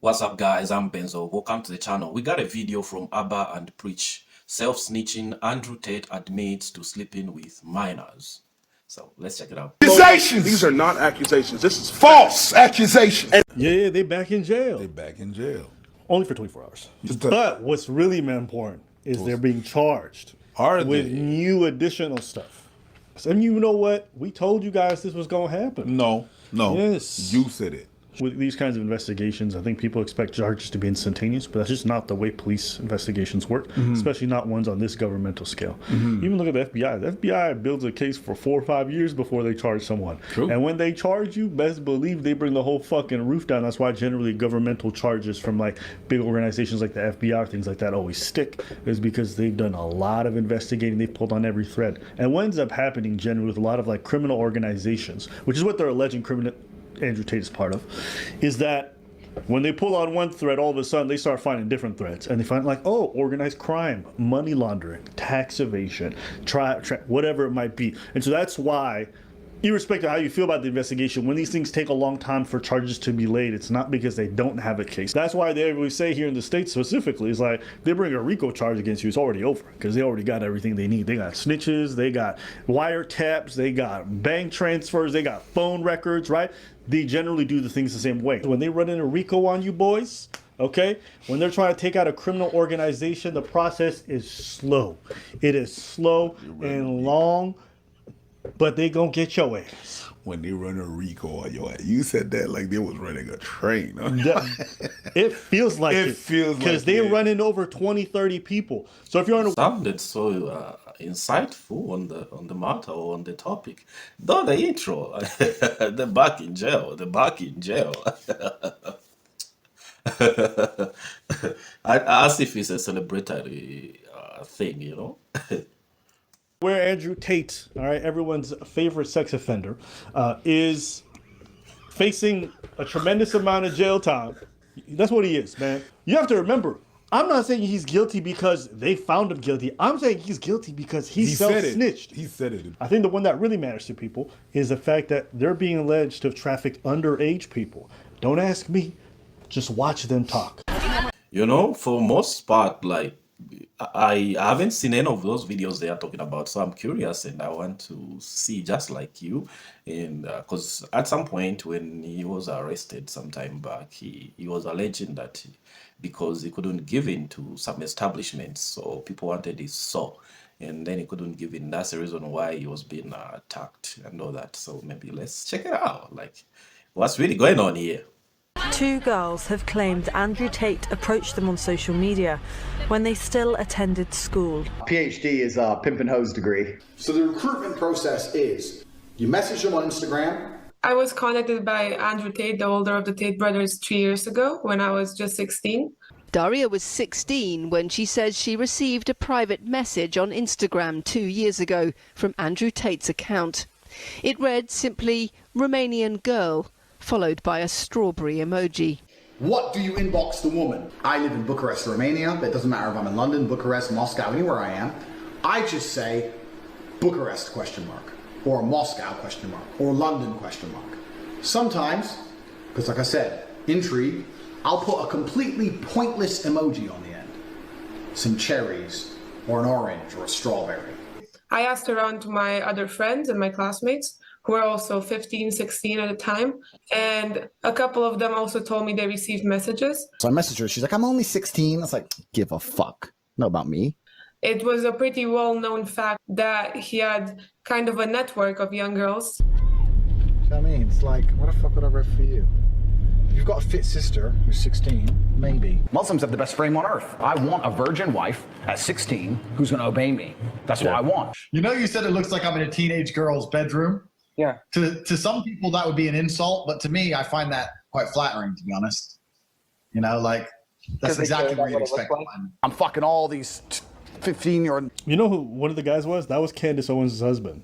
What's up, guys? I'm Benzo. Welcome to the channel. We got a video from Abba and Preach. Self-snitching, Andrew Tate admits to sleeping with minors. So let's check it out. Accusations! These are not accusations. This is false accusations. Yeah, they back in jail. They back in jail. Only for 24 hours. But what's really important is they're being charged with new additional stuff. And you know what? We told you guys this was going to happen. No. Yes. You said it. With these kinds of investigations, I think people expect charges to be instantaneous, but that's just not the way police investigations work, especially not ones on this governmental scale. Even look at the FBI. The FBI builds a case for 4 or 5 years before they charge someone. True. And when they charge you, best believe they bring the whole fucking roof down. That's why generally governmental charges from like big organizations like the FBI or things like that always stick, is because they've done a lot of investigating. They've pulled on every thread. And what ends up happening generally with a lot of like criminal organizations, which is what they're alleging Andrew Tate is part of, is that when they pull on one thread, all of a sudden they start finding different threads, and they find like, oh, organized crime, money laundering, tax evasion, whatever it might be. And so that's why, irrespective of how you feel about the investigation, when these things take a long time for charges to be laid, it's not because they don't have a case. That's why they always say here in the States specifically, is like, they bring a RICO charge against you, it's already over, because they already got everything they need. They got snitches, they got wiretaps, they got bank transfers, they got phone records, right? They generally do the things the same way. When they run into RICO on you boys, okay, when they're trying to take out a criminal organization, the process is slow. It is slow and long, but they gonna get your ass. When they run a RICO on your ass. You said that like they was running a train. Huh? It feels like it. Because they're running over 20, 30 people. So if you're on a... Sounded so insightful on the matter or on the topic. Though the intro, they're back in jail. They're back in jail. As if it's a celebratory thing, you know. Where Andrew Tate, all right, everyone's favorite sex offender, is facing a tremendous amount of jail time. That's what he is, man. You have to remember, I'm not saying he's guilty because they found him guilty. I'm saying he's guilty because he self-snitched. He said it. I think the one that really matters to people is the fact that they're being alleged to have trafficked underage people. Don't ask me, just watch them talk. You know, for most part, like, I haven't seen any of those videos they are talking about, so I'm curious and I want to see, just like you. And because at some point when he was arrested some time back, he was alleging that because he couldn't give in to some establishments, so people wanted his soul, and then he couldn't give in. That's the reason why he was being attacked and all that. So maybe let's check it out, like what's really going on here. 2 girls have claimed Andrew Tate approached them on social media when they still attended school. PhD is a pimp and hose degree. So the recruitment process is, you message them on Instagram. I was contacted by Andrew Tate, the older of the Tate brothers, 3 years ago when I was just 16. Daria was 16 when she says she received a private message on Instagram 2 years ago from Andrew Tate's account. It read simply, Romanian girl, followed by a strawberry emoji. What do you inbox the woman? I live in Bucharest, Romania. It doesn't matter if I'm in London, Bucharest, Moscow, anywhere I am. I just say Bucharest question mark, or Moscow question mark, or London question mark. Sometimes, because like I said, intrigue, I'll put a completely pointless emoji on the end. Some cherries, or an orange, or a strawberry. I asked around to my other friends and my classmates, who were also 15, 16 at the time. And a couple of them also told me they received messages. So I messaged her. She's like, I'm only 16. I was like, give a fuck. Know about me. It was a pretty well-known fact that he had kind of a network of young girls. You know what I mean? It's like, what the fuck would I write for you? You've got a fit sister who's 16, maybe. Muslims have the best frame on earth. I want a virgin wife at 16 who's going to obey me. That's what I want. You know, you said it looks like I'm in a teenage girl's bedroom. Yeah. To some people that would be an insult, but to me, I find that quite flattering, to be honest. You know, like, that's exactly what you'd expect. I'm fucking all these 15-year-old. You know who one of the guys was? That was Candace Owens' husband.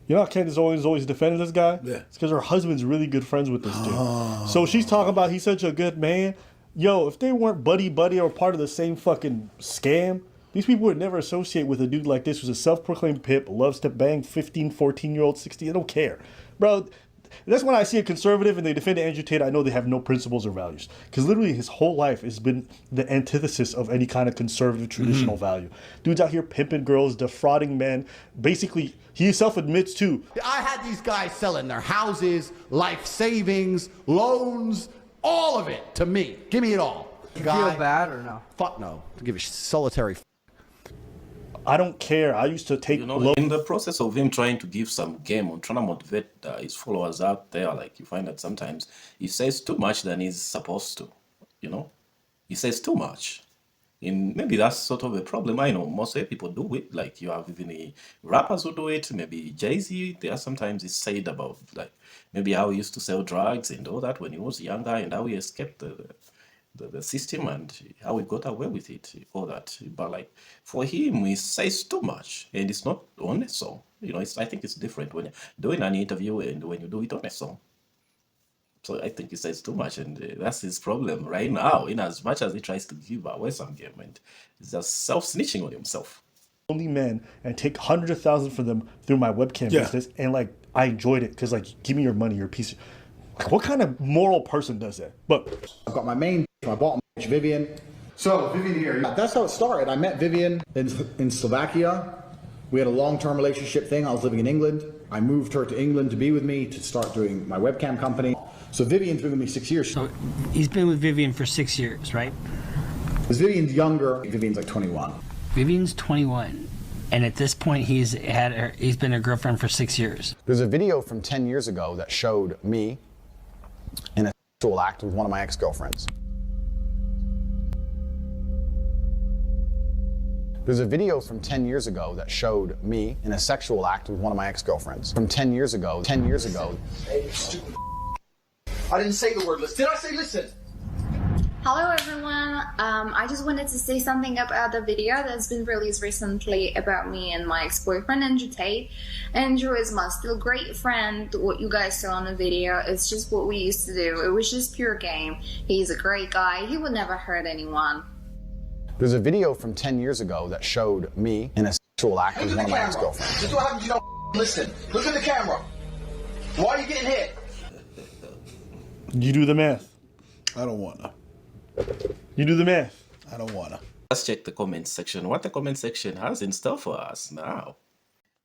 You know how Candace Owens always defended this guy? Yeah. It's because her husband's really good friends with this dude. So she's talking about he's such a good man. Yo, if they weren't buddy or part of the same fucking scam, these people would never associate with a dude like this who's a self-proclaimed pimp, loves to bang 15, 14-year-old, 16. They don't care. Bro, that's when I see a conservative and they defend Andrew Tate, I know they have no principles or values. Because literally his whole life has been the antithesis of any kind of conservative traditional value. Dude's out here pimping girls, defrauding men. Basically, he himself admits too. I had these guys selling their houses, life savings, loans, all of it to me. Give me it all. You feel bad or no? Fuck no. Give a solitary I don't care. I used to take in the process of him trying to give some game or trying to motivate his followers out there, like you find that sometimes he says too much than he's supposed to, he says too much. And maybe that's sort of a problem. I know most people do it, like you have even the rappers who do it, maybe Jay-Z, there sometimes it's said about like maybe how he used to sell drugs and all that when he was younger and how he escaped the system and how he got away with it, all that. But like for him, he says too much, and it's not on a song. I think it's different when you're doing an interview and when you do it on a song. So I think he says too much, and that's his problem right now. In as much as he tries to give away some game, and he's just self-snitching on himself. Only men and take hundreds of thousands from them through my webcam business, and like I enjoyed it because like give me your money, you're a piece of. Like, what kind of moral person does that? But I've got my main, my bottom, Vivian. So Vivian here, that's how it started. I met Vivian in Slovakia. We had a long-term relationship thing. I was living in England. I moved her to England to be with me to start doing my webcam company. So Vivian's been with me 6 years. So he's been with Vivian for 6 years, right? Because Vivian's younger. Vivian's like 21. Vivian's 21. And at this point, he's been a girlfriend for 6 years. There's a video from 10 years ago that showed me in a sexual act with one of my ex-girlfriends. There's a video from 10 years ago that showed me in a sexual act with one of my ex-girlfriends. From 10 years ago, 10 years ago. Hey, stupid. I didn't say the word listen. Did I say listen? Hello everyone, I just wanted to say something about the video that's been released recently about me and my ex-boyfriend Andrew Tate. Andrew is my still great friend. What you guys saw in the video, it's just what we used to do. It was just pure game. He's a great guy. He would never hurt anyone. There's a video from 10 years ago that showed me in a sexual act with one of my ex-girlfriends. This is what happens, you don't listen. Look at the camera. Why are you getting hit? You do the math. I don't wanna. You do the math. I don't wanna. Let's check the comment section. What the comment section has in store for us now.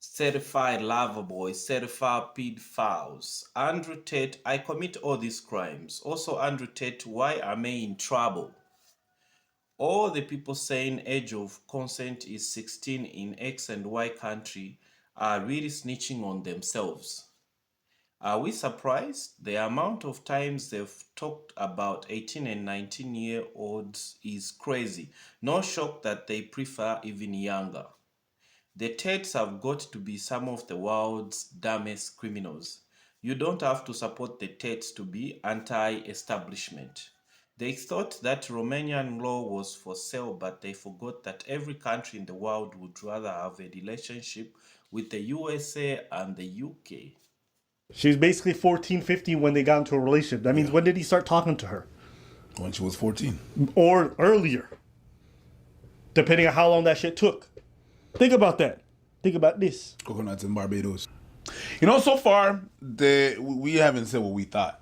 Certified lover boy, certified pedophiles. Andrew Tate, I commit all these crimes. Also Andrew Tate, why am I in trouble? All the people saying age of consent is 16 in X and Y country are really snitching on themselves. Are we surprised? The amount of times they've talked about 18 and 19-year-olds is crazy. No shock that they prefer even younger. The Tates have got to be some of the world's dumbest criminals. You don't have to support the Tates to be anti-establishment. They thought that Romanian law was for sale, but they forgot that every country in the world would rather have a relationship with the USA and the UK. She was basically 14, 15 when they got into a relationship. That means when did he start talking to her? When she was 14. Or earlier. Depending on how long that shit took. Think about that. Think about this. Coconuts in Barbados. So far, we haven't said what we thought.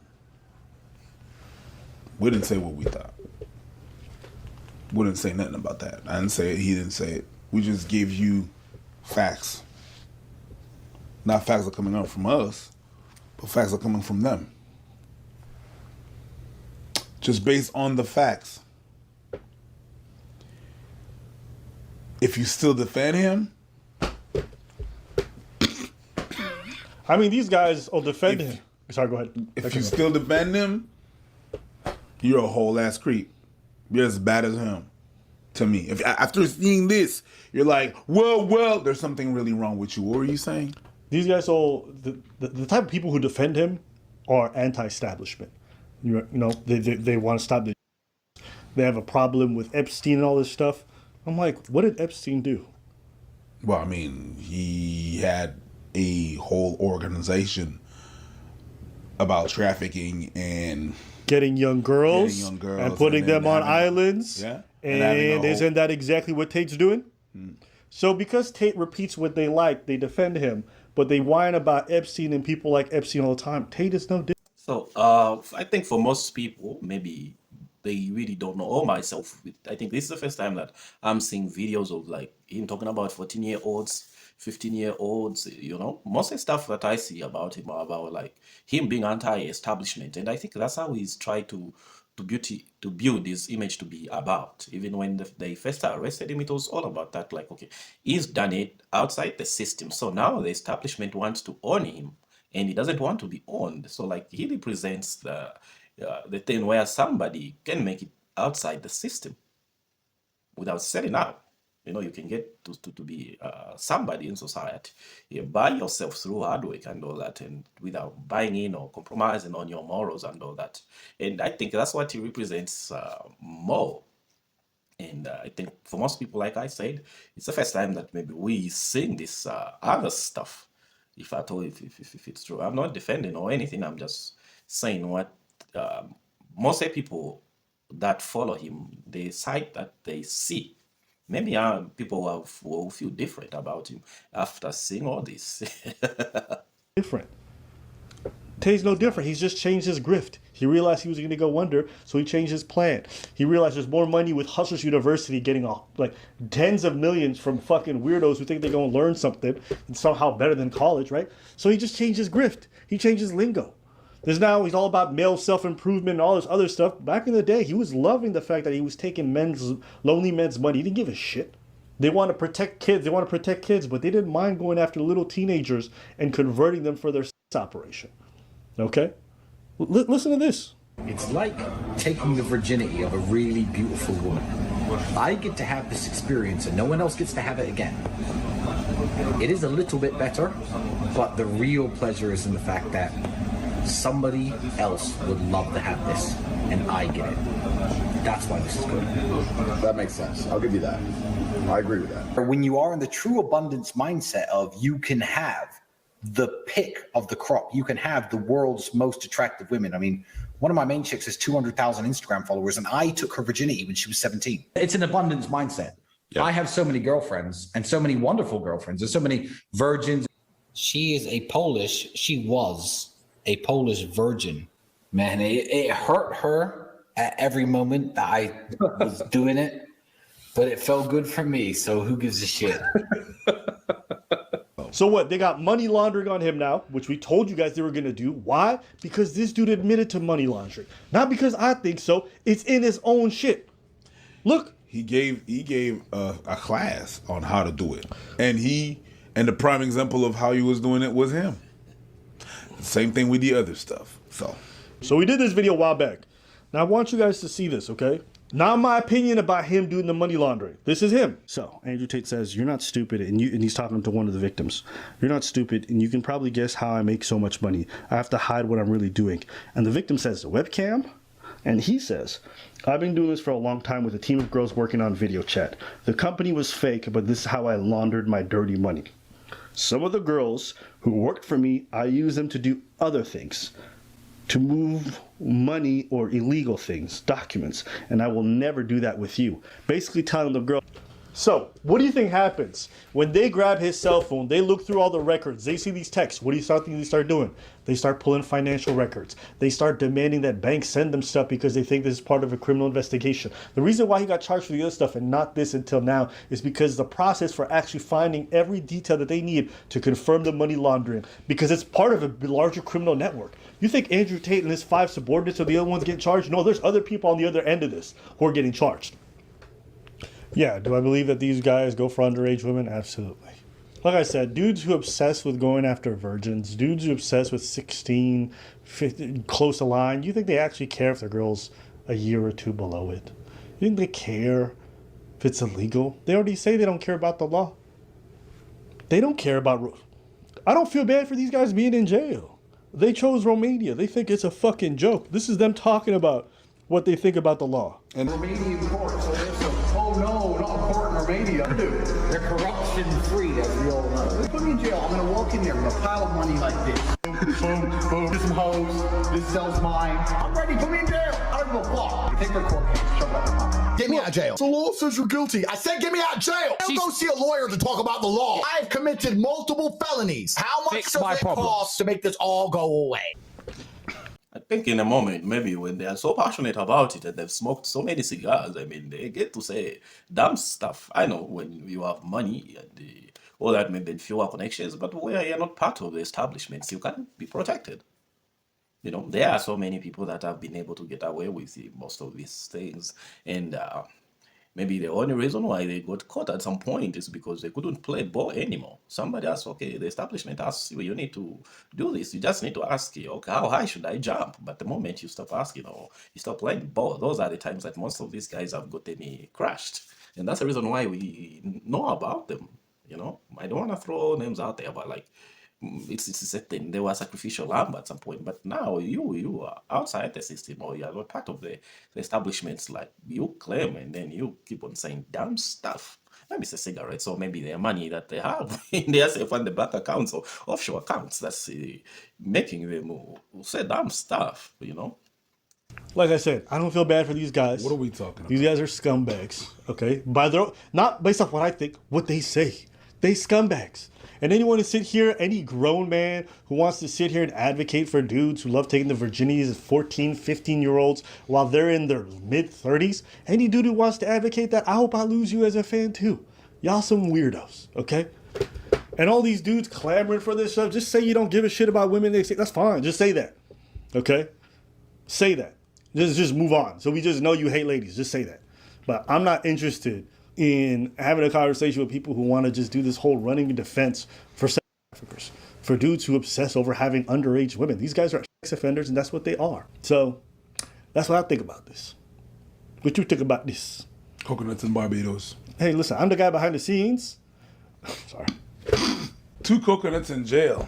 We didn't say what we thought. We didn't say nothing about that. I didn't say it. He didn't say it. We just gave you facts. Not facts are coming out from us, but facts are coming from them. Just based on the facts. If you still defend him, I mean, these guys will defend him. Sorry, go ahead. If you still defend him, you're a whole ass creep. You're as bad as him. To me, if after seeing this, you're like, well, there's something really wrong with you. What were you saying? These guys, the type of people who defend him are anti-establishment. They want to stop the. They have a problem with Epstein and all this stuff. I'm like, what did Epstein do? Well, I mean, he had a whole organization about trafficking and getting young girls and putting them on islands. Yeah. And isn't that exactly what Tate's doing? So because Tate repeats what they like, they defend him. but they whine about Epstein and people like Epstein all the time. Tate is no different. So I think for most people, maybe they really don't know, or myself, I think this is the first time that I'm seeing videos of like him talking about 14-year-olds, 15-year-olds, you know. Most of the stuff that I see about him are about like him being anti-establishment, and I think that's how he's tried to build his image to be about. Even when they first arrested him, it was all about that, like, okay, he's done it outside the system, so now the establishment wants to own him, and he doesn't want to be owned. So like he represents the thing where somebody can make it outside the system without setting out. You know, you can get to be somebody in society. You buy yourself through hard work and all that, and without buying in or compromising on your morals and all that. And I think that's what he represents more. And I think for most people, like I said, it's the first time that maybe we sing this other stuff, if at all, if it's true. I'm not defending or anything. I'm just saying what most people that follow him, the side that they see. Maybe people will feel different about him after seeing all this. Different. Tate's no different. He's just changed his grift. He realized he was going to go under, so he changed his plan. He realized there's more money with Hustlers University getting like tens of millions from fucking weirdos who think they're going to learn something and somehow better than college, right? So he just changed his grift. He changed his lingo. He's all about male self-improvement and all this other stuff. Back in the day, he was loving the fact that he was taking lonely men's money. He didn't give a shit. They want to protect kids. But they didn't mind going after little teenagers and converting them for their sex operation. Okay? Listen to this. It's like taking the virginity of a really beautiful woman. I get to have this experience and no one else gets to have it again. It is a little bit better, but the real pleasure is in the fact that somebody else would love to have this, and I get it. That's why this is good. That makes sense. I'll give you that. I agree with that. When you are in the true abundance mindset of you can have the pick of the crop, you can have the world's most attractive women. I mean, one of my main chicks has 200,000 Instagram followers, and I took her virginity when she was 17. It's an abundance mindset. Yeah. I have so many girlfriends, and so many wonderful girlfriends, and so many virgins. She was a Polish virgin. Man, it hurt her at every moment that I was doing it, but it felt good for me, so who gives a shit? So what? They got money laundering on him now, which we told you guys they were going to do. Why? Because this dude admitted to money laundering. Not because I think so. It's in his own shit. Look. He gave a class on how to do it. And the prime example of how he was doing it was him. Same thing with the other stuff. So we did this video a while back. Now I want you guys to see this, okay? Not my opinion about him doing the money laundering. This is him. So Andrew Tate says, you're not stupid, and he's talking to one of the victims. You're not stupid, and you can probably guess how I make so much money. I have to hide what I'm really doing. And the victim says, the webcam? And he says, I've been doing this for a long time with a team of girls working on video chat. The company was fake, but this is how I laundered my dirty money. Some of the girls who worked for me, I use them to do other things, to move money or illegal things, documents, and I will never do that with you. Basically telling the girl. So, what do you think happens? When they grab his cell phone, they look through all the records, they see these texts, what do you think they start doing? They start pulling financial records. They start demanding that banks send them stuff because they think this is part of a criminal investigation. The reason why he got charged for the other stuff and not this until now is because the process for actually finding every detail that they need to confirm the money laundering, because it's part of a larger criminal network. You think Andrew Tate and his 5 subordinates are the other ones getting charged? No, there's other people on the other end of this who are getting charged. Yeah, do I believe that these guys go for underage women? Absolutely. Like I said, dudes who obsess with going after virgins, dudes who obsess with 16, 15, close a line, you think they actually care if their girl's a year or two below it? You think they care if it's illegal? They already say they don't care about the law. They don't care about... I don't feel bad for these guys being in jail. They chose Romania. They think it's a fucking joke. This is them talking about what they think about the law. And Romanian court, so there's some, oh no, not court in Romania. Dude, they're corruption free, as we all know. Put me in jail. I'm gonna walk in there with a pile of money like this. Boom, boom, get some hoes. This sells mine. I'm ready. Put me in jail. I don't give a fuck. You think they're court case? Shove it up your mouth. Get me out of jail. The law says you're guilty. I said get me out of jail. Don't go see a lawyer to talk about the law. I've committed multiple felonies. How much does it cost to make this all go away? I think in a moment, maybe when they are so passionate about it and they've smoked so many cigars, I mean, they get to say dumb stuff. I know when you have money and all that, maybe fewer connections, but where you're not part of the establishments, you can't be protected. You know, there are so many people that have been able to get away with most of these things. And maybe the only reason why they got caught at some point is because they couldn't play ball anymore. Somebody asked, okay, the establishment asks you, you need to do this. You just need to ask, okay, how high should I jump? But the moment you stop asking or you stop playing ball, those are the times that most of these guys have gotten crashed. And that's the reason why we know about them. You know, I don't want to throw names out there, but like, it's a certain, they were sacrificial lamb at some point, but now you are outside the system or you are not part of the establishments like you claim, and then you keep on saying dumb stuff. Maybe it's a cigarette, or maybe their money that they have in their safe and the bank accounts or offshore accounts that's making them say dumb stuff, you know. Like I said, I don't feel bad for these guys. What are we talking about? These guys are scumbags, okay? By their, not based off what I think, what they say. They scumbags. And then you want to sit here, any grown man who wants to sit here and advocate for dudes who love taking the virginities of 14, 15-year-olds while they're in their mid-30s, any dude who wants to advocate that, I hope I lose you as a fan too. Y'all some weirdos, okay? And all these dudes clamoring for this stuff, just say you don't give a shit about women. They say, that's fine, just say that, okay? Say that. Just move on. So we just know you hate ladies, just say that. But I'm not interested in having a conversation with people who want to just do this whole running defense for sex traffickers, for dudes who obsess over having underage women. These guys are sex offenders, and that's what they are. So that's what I think about this. What you think about this? Coconuts in Barbados. Hey, listen, I'm the guy behind the scenes. Sorry. 2 coconuts in jail.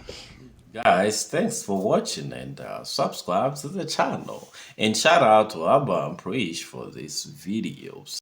Guys, thanks for watching, and subscribe to the channel. And shout out to Abba and Preach for this video.